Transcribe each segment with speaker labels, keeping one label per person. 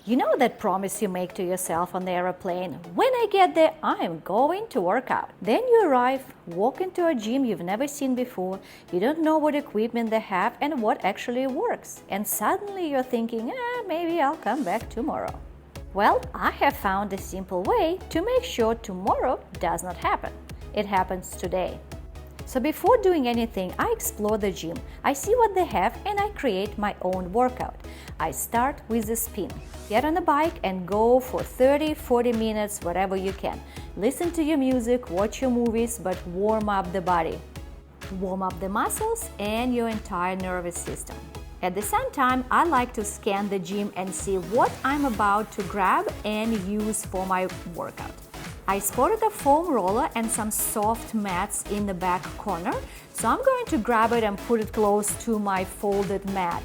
Speaker 1: You know that promise you make to yourself on the aeroplane? When I get there, I'm going to work out. Then you arrive, walk into a gym you've never seen before, you don't know what equipment they have and what actually works. And suddenly you're thinking, maybe I'll come back tomorrow. Well, I have found a simple way to make sure tomorrow does not happen. It happens today. So before doing anything, I explore the gym, I see what they have, and I create my own workout. I start with a spin. Get on a bike and go for 30-40 minutes, whatever you can. Listen to your music, watch your movies, but warm up the body. Warm up the muscles and your entire nervous system. At the same time, I like to scan the gym and see what I'm about to grab and use for my workout. I spotted a foam roller and some soft mats in the back corner, so I'm going to grab it and put it close to my folded mat.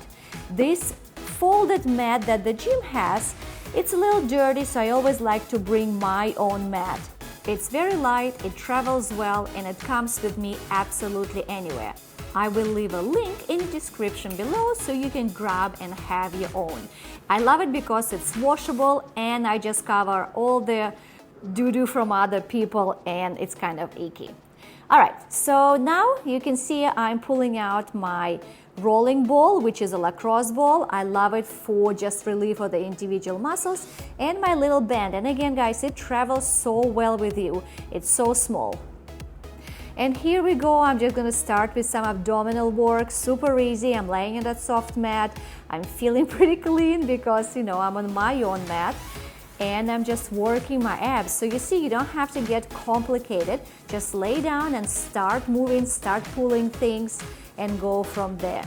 Speaker 1: This folded mat that the gym has, it's a little dirty, so I always like to bring my own mat. It's very light, it travels well, and it comes with me absolutely anywhere. I will leave a link in the description below so you can grab and have your own. I love it because it's washable and I just cover all the doo-doo from other people and it's kind of icky. Alright, so now you can see I'm pulling out my rolling ball, which is a lacrosse ball. I love it for just relief of the individual muscles, and my little band. And again, guys, it travels so well with you. It's so small. And here we go. I'm just gonna start with some abdominal work, super easy. I'm laying on that soft mat. I'm feeling pretty clean because, I'm on my own mat. And I'm just working my abs. So you see, you don't have to get complicated. Just lay down and start moving, start pulling things, and go from there.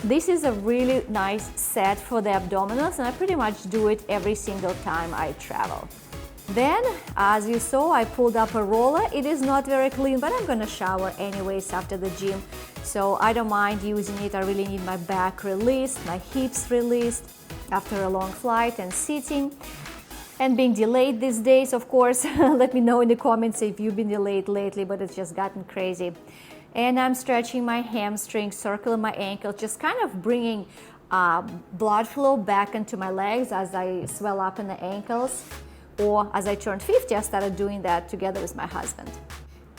Speaker 1: This is a really nice set for the abdominals, and I pretty much do it every single time I travel. Then, as you saw, I pulled up a roller. It is not very clean, but I'm gonna shower anyways after the gym, so I don't mind using it. I really need my back released, my hips released after a long flight and sitting. And being delayed these days, of course. Let me know in the comments if you've been delayed lately, but it's just gotten crazy. And I'm stretching my hamstrings, circling my ankle, just kind of bringing blood flow back into my legs as I swell up in the ankles. Or as I turned 50, I started doing that together with my husband.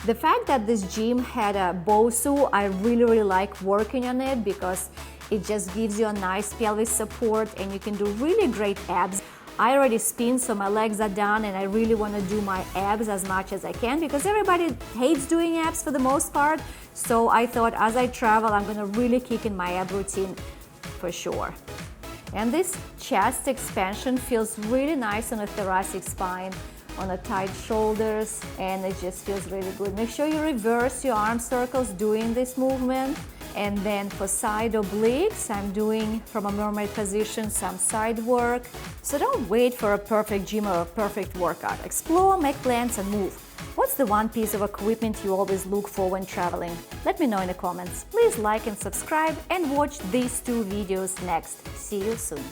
Speaker 1: The fact that this gym had a BOSU, I really like working on it because it just gives you a nice pelvic support and you can do really great abs. I already spin, so my legs are done, and I really want to do my abs as much as I can because everybody hates doing abs for the most part. So I thought as I travel, I'm going to really kick in my ab routine for sure. And this chest expansion feels really nice on the thoracic spine, on the tight shoulders, and it just feels really good. Make sure you reverse your arm circles doing this movement. And then for side obliques, I'm doing from a mermaid position some side work. So don't wait for a perfect gym or a perfect workout. Explore, make plans, and move. What's the one piece of equipment you always look for when traveling? Let me know in the comments. Please like and subscribe and watch these two videos next. See you soon.